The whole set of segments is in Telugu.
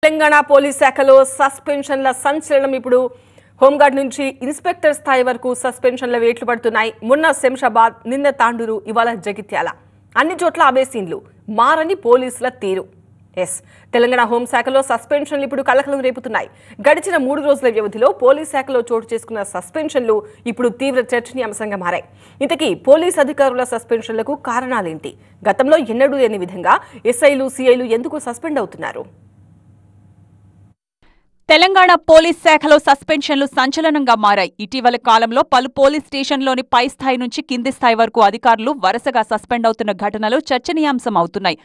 తెలంగాణ పోలీస్ శాఖలో సస్పెన్షన్ల సంచలనం ఇప్పుడు హోంగార్డ్ నుంచి ఇన్స్పెక్టర్ స్థాయి వరకు సస్పెన్షన్ల వేట్లు పడుతున్నాయి. మొన్న శంషాబాద్, నిన్న తాండూరు, ఇవాళ జగిత్యాల, అన్ని చోట్ల అవే సీన్లు. మారని పోలీసుల తీరు. తెలంగాణ హోంశాఖలో సస్పెన్షన్లు ఇప్పుడు కలకలం రేపుతున్నాయి. గడిచిన 3 రోజుల వ్యవధిలో పోలీస్ శాఖలో చోటు చేసుకున్న సస్పెన్షన్లు ఇప్పుడు తీవ్ర చర్చనీయాంశంగా మారాయి. ఇంతకీ పోలీస్ అధికారుల సస్పెన్షన్లకు కారణాలేంటి? గతంలో ఎన్నడూ లేని విధంగా ఎస్ఐలు, సిఐలు ఎందుకు సస్పెండ్ అవుతున్నారు? తెలంగాణ పోలీస్ శాఖలో సస్పెన్షన్లు సంచలనంగా మారాయి. ఇటీవల కాలంలో పలు పోలీస్ స్టేషన్లోని పై స్థాయి నుంచి కింది స్థాయి వరకు అధికారులు వరుసగా సస్పెండ్ అవుతున్న ఘటనలు చర్చనీయాంశం అవుతున్నాయి.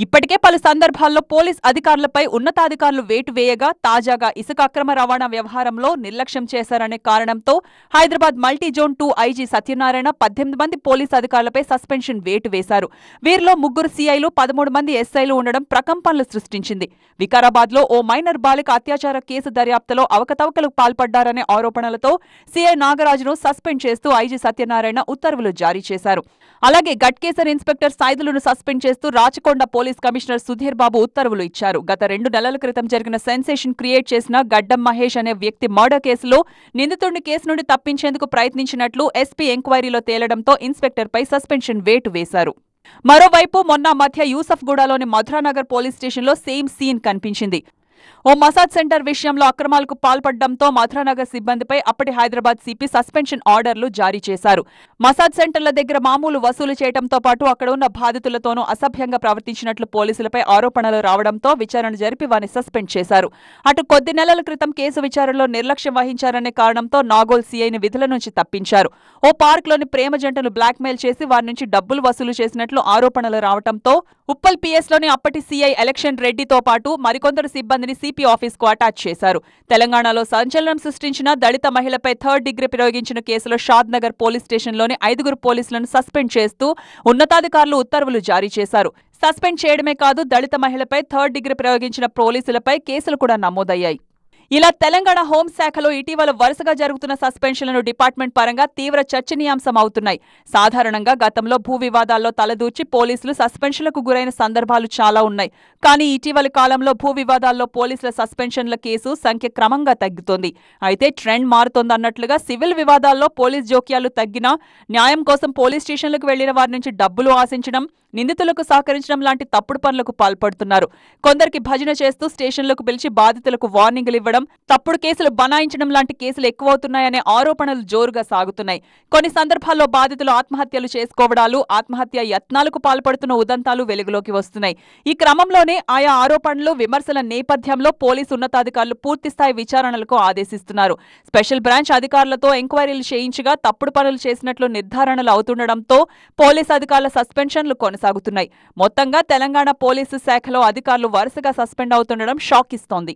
ఇప్పటికే పలు సందర్భాల్లో పోలీస్ అధికారులపై ఉన్నతాధికారులు వేటు వేయగా, తాజాగా ఇసుక అక్రమ రవాణా వ్యవహారంలో నిర్లక్ష్యం చేశారనే కారణంతో Hyderabad multi zone 2 IG Satyanarayana 18 మంది పోలీస్ అధికారులపై సస్పెన్షన్ వేటు వేశారు. వీరిలో 3 సిఐలు, 13 మంది ఎస్ఐలు ఉండడం ప్రకంపనలు సృష్టించింది. వికారాబాద్లో ఓ మైనర్ బాలిక అత్యాచార కేసు దర్యాప్తులో అవకతవకలకు పాల్పడ్డారనే ఆరోపణలతో సిఐ నాగరాజును సస్పెండ్ చేస్తూ ఐజీ సత్యనారాయణ ఉత్తర్వులు జారీ చేశారు. అలాగే గట్కేసర్ ఇన్స్పెక్టర్ సైదులను సస్పెండ్ చేస్తూ రాచకొండ పోలీస్ కమిషనర్ సుధీర్ బాబు ఉత్తర్వులు ఇచ్చారు. గత 2 నెలల క్రితం జరిగిన సెన్సేషన్ క్రియేట్ చేసిన గడ్డం మహేష్ అనే వ్యక్తి మర్డర్ కేసులో నిందితుడిని కేసు నుండి తప్పించేందుకు ప్రయత్నించినట్లు ఎస్పీ ఎంక్వైరీలో తేలడంతో ఇన్స్పెక్టర్పై సస్పెన్షన్ వేటు వేశారు. మరోవైపు మొన్న మధ్య యూసఫ్గూడలోని మధురానగర్ పోలీస్ స్టేషన్లో సేమ్ సీన్ కనిపించింది. ఓ మసాజ్ సెంటర్ విషయంలో అక్రమాలకు పాల్పడడంతో మధురానగర్ సిబ్బందిపై అప్పటి హైదరాబాద్ సిపి సస్పెన్షన్ ఆర్డర్లు జారీ చేశారు. మసాజ్ సెంటర్ల దగ్గర మామూలు వసూలు చేయడంతో పాటు అక్కడ ఉన్న బాధితులతోనూ అసభ్యంగా ప్రవర్తించినట్లు పోలీసులపై ఆరోపణలు రావడంతో విచారణ జరిపి వారిని సస్పెండ్ చేశారు. అటు కొద్ది నెలల క్రితం కేసు విచారణలో నిర్లక్ష్యం వహించారనే కారణంతో నాగోల్ సీఐని విధుల నుంచి తప్పించారు. ఓ పార్క్లోని ప్రేమ జంటను బ్లాక్మెయిల్ చేసి వారి నుంచి డబ్బులు వసూలు చేసినట్లు ఆరోపణలు రావడంతో ఉప్పల్ పిఎస్లోని అప్పటి సీఐ ఎలక్షన్ రెడ్డితో పాటు మరికొందరు సిబ్బందిని సిపి ఆఫీస్కు అటాచ్ చేశారు. తెలంగాణలో సంచలనం సృష్టించిన దళిత మహిళపై 3rd డిగ్రీ ప్రయోగించిన కేసులో షాద్ నగర్ పోలీస్ స్టేషన్లోని 5 పోలీసులను సస్పెండ్ చేస్తూ ఉన్నతాధికారులు ఉత్తర్వులు జారీ చేశారు. సస్పెండ్ చేయడమే కాదు, దళిత మహిళపై 3rd డిగ్రీ ప్రయోగించిన పోలీసులపై కేసులు కూడా నమోదయ్యాయి. ఇలా తెలంగాణ హోంశాఖలో ఇటీవల వరుసగా జరుగుతున్న సస్పెన్షన్లను డిపార్ట్మెంట్ పరంగా తీవ్ర చర్చనీయాంశం అవుతున్నాయి. సాధారణంగా గతంలో భూ వివాదాల్లో తలదూర్చి పోలీసులు సస్పెన్షన్లకు గురైన సందర్భాలు చాలా ఉన్నాయి. కానీ ఇటీవలి కాలంలో భూ వివాదాల్లో పోలీసుల సస్పెన్షన్ల కేసు సంఖ్య క్రమంగా తగ్గుతోంది. అయితే ట్రెండ్ మారుతోందన్నట్లుగా సివిల్ వివాదాల్లో పోలీస్ జోక్యాలు తగ్గినా న్యాయం కోసం పోలీస్ స్టేషన్లకు వెళ్లిన వారి నుంచి డబ్బులు ఆశించడం, నిందితులకు సహకరించడం లాంటి తప్పుడు పనులకు పాల్పడుతున్నారు. కొందరికి భజన చేస్తూ స్టేషన్లకు పిలిచి బాధితులకు వార్నింగులు ఇవ్వడం, తప్పుడు కేసులు బనాయించడం లాంటి కేసులు ఎక్కువవుతున్నాయనే ఆరోపణలు జోరుగా సాగుతున్నాయి. కొన్ని సందర్భాల్లో బాధితులు ఆత్మహత్యలు చేసుకోవడాలు, ఆత్మహత్య యత్నాలకు పాల్పడుతున్న ఉదంతాలు వెలుగులోకి వస్తున్నాయి. ఈ క్రమంలోనే ఆయా ఆరోపణలు, విమర్శల నేపథ్యంలో పోలీసు ఉన్నతాధికారులు పూర్తిస్థాయి విచారణలకు ఆదేశిస్తున్నారు. స్పెషల్ బ్రాంచ్ అధికారులతో ఎంక్వైరీలు చేయించగా తప్పుడు పనులు చేసినట్లు నిర్ధారణలు అవుతుండటంతో పోలీసు అధికారుల సస్పెన్షన్లు కొనసాగుతున్నాయి. మొత్తంగా తెలంగాణ పోలీసు శాఖలో అధికారులు వరుసగా సస్పెండ్ అవుతుండడం షాక్ ఇస్తోంది.